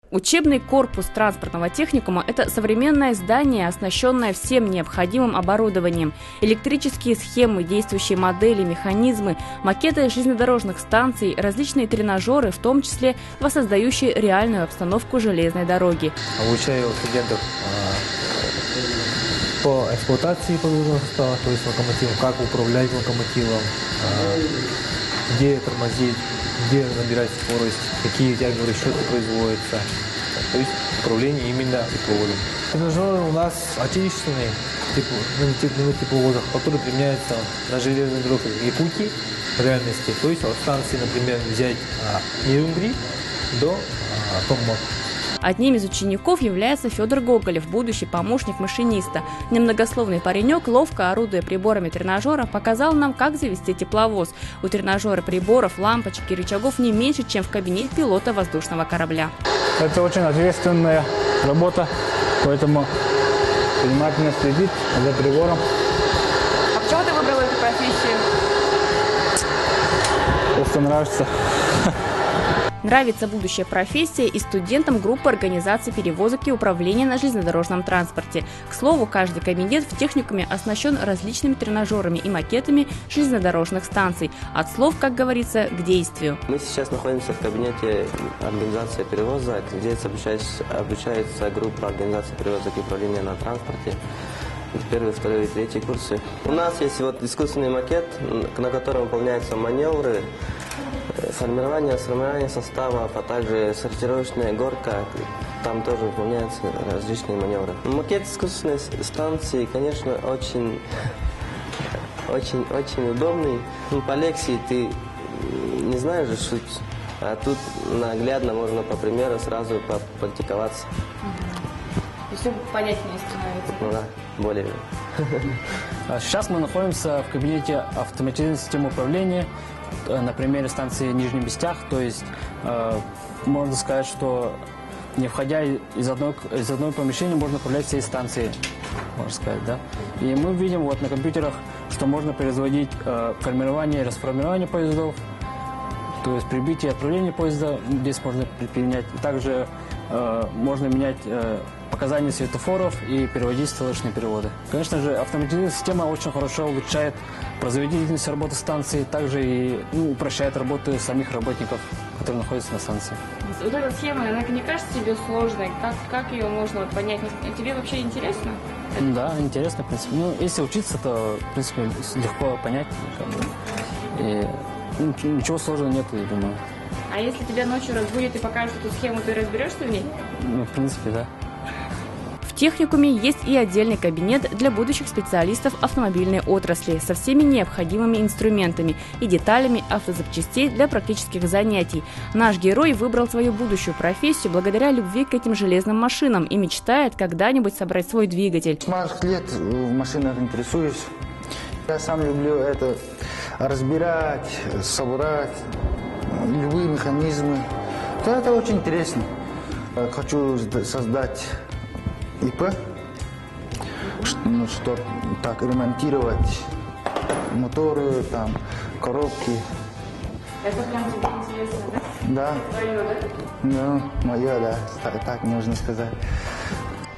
Учебный корпус транспортного техникума – это современное здание, оснащенное всем необходимым оборудованием. Электрические схемы, действующие модели, механизмы, макеты железнодорожных станций, различные тренажеры, в том числе воссоздающие реальную обстановку железной дороги. Обучаю студентов по эксплуатации подвижного состава, то есть локомотивом, как управлять локомотивом, где тормозить, где набирать скорость, какие тяговые расчеты производятся, то есть управление именно тепловозом. Тренажеры у нас отечественные, на тепловозах, которые применяются на железных дорогах Якутии в реальности. То есть от станции, например, взять Нерюнгри до Томмак. Одним из учеников является Федор Гоголев, будущий помощник машиниста. Немногословный паренек, ловко орудуя приборами тренажера, показал нам, как завести тепловоз. У тренажера приборов, лампочек и рычагов не меньше, чем в кабинете пилота воздушного корабля. Это очень ответственная работа, поэтому внимательно следить за прибором. А почему ты выбрал эту профессию? Просто нравится. Нравится будущая профессия и студентам группы организации перевозок и управления на железнодорожном транспорте. К слову, каждый кабинет в техникуме оснащен различными тренажерами и макетами железнодорожных станций. От слов, как говорится, к действию. Мы сейчас находимся в кабинете организации перевозок. Здесь обучается группа организации перевозок и управления на транспорте. Первый, второй и третий курсы. У нас есть вот искусственный макет, на котором выполняются маневры, формирование состава, а также сортировочная горка. Там тоже выполняются различные маневры. Макет искусственной станции, конечно, очень удобный. По лекции ты не знаешь же суть, а тут наглядно можно по примеру сразу попрактиковаться. Все понятнее становится. Ну да, более. Сейчас мы находимся в кабинете автоматизированной системы управления на примере станции Нижний Бестях. То есть можно сказать, что не входя из одного помещения, можно управлять всей станцией, можно сказать, да. И мы видим вот на компьютерах, что можно производить формирование и расформирование поездов, то есть прибытие и отправление поезда здесь можно применять. Также можно менять показания светофоров и переводить стрелочные переводы. Конечно же, автоматизированная система очень хорошо улучшает производительность работы станции, также и упрощает работу самих работников, которые находятся на станции. Вот эта схема, она не кажется тебе сложной? Как ее можно понять? Тебе вообще интересно? Да, интересно, в принципе. Ну, если учиться, то, в принципе, легко понять. И ничего сложного нет, я думаю. А если тебя ночью разбудят и покажут эту схему, ты разберешься в ней? Ну, в принципе, да. В техникуме есть и отдельный кабинет для будущих специалистов автомобильной отрасли со всеми необходимыми инструментами и деталями автозапчастей для практических занятий. Наш герой выбрал свою будущую профессию благодаря любви к этим железным машинам и мечтает когда-нибудь собрать свой двигатель. С малых лет в машинах интересуюсь. Я сам люблю это разбирать, собрать любые механизмы. Это очень интересно. Хочу создать ИП, что так ремонтировать моторы, там, коробки. Это прям тебе интересно, да? Да. Твое, да? Ну, мое, да, так можно сказать.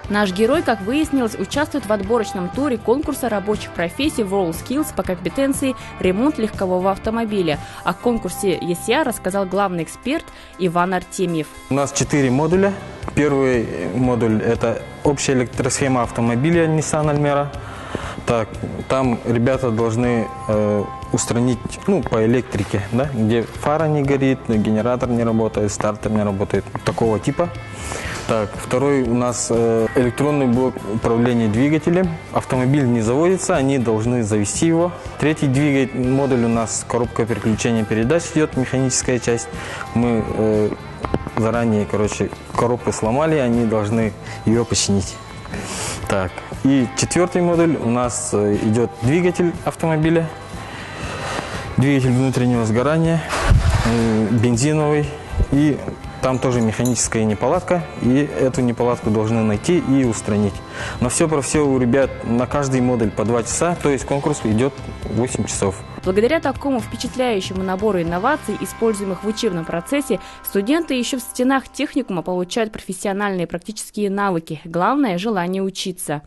Наш герой, как выяснилось, участвует в отборочном туре конкурса рабочих профессий WorldSkills по компетенции ремонт легкового автомобиля. О конкурсе ЕСЯ рассказал главный эксперт Иван Артемьев. У нас 4 модуля. Первый модуль – это общая электросхема автомобиля Nissan Almera. Так, там ребята должны устранить по электрике, да, где фара не горит, генератор не работает, стартер не работает, такого типа. Так, второй у нас электронный блок управления двигателем. Автомобиль не заводится, они должны завести его. Третий модуль у нас коробка переключения передач идет, механическая часть. Мы заранее, коробку сломали, они должны ее починить. Так, и четвертый модуль у нас идет двигатель автомобиля, двигатель внутреннего сгорания, бензиновый, и там тоже механическая неполадка, и эту неполадку должны найти и устранить. Но все про все у ребят на каждый модуль по 2 часа, то есть конкурс идет 8 часов. Благодаря такому впечатляющему набору инноваций, используемых в учебном процессе, студенты еще в стенах техникума получают профессиональные и практические навыки. Главное – желание учиться.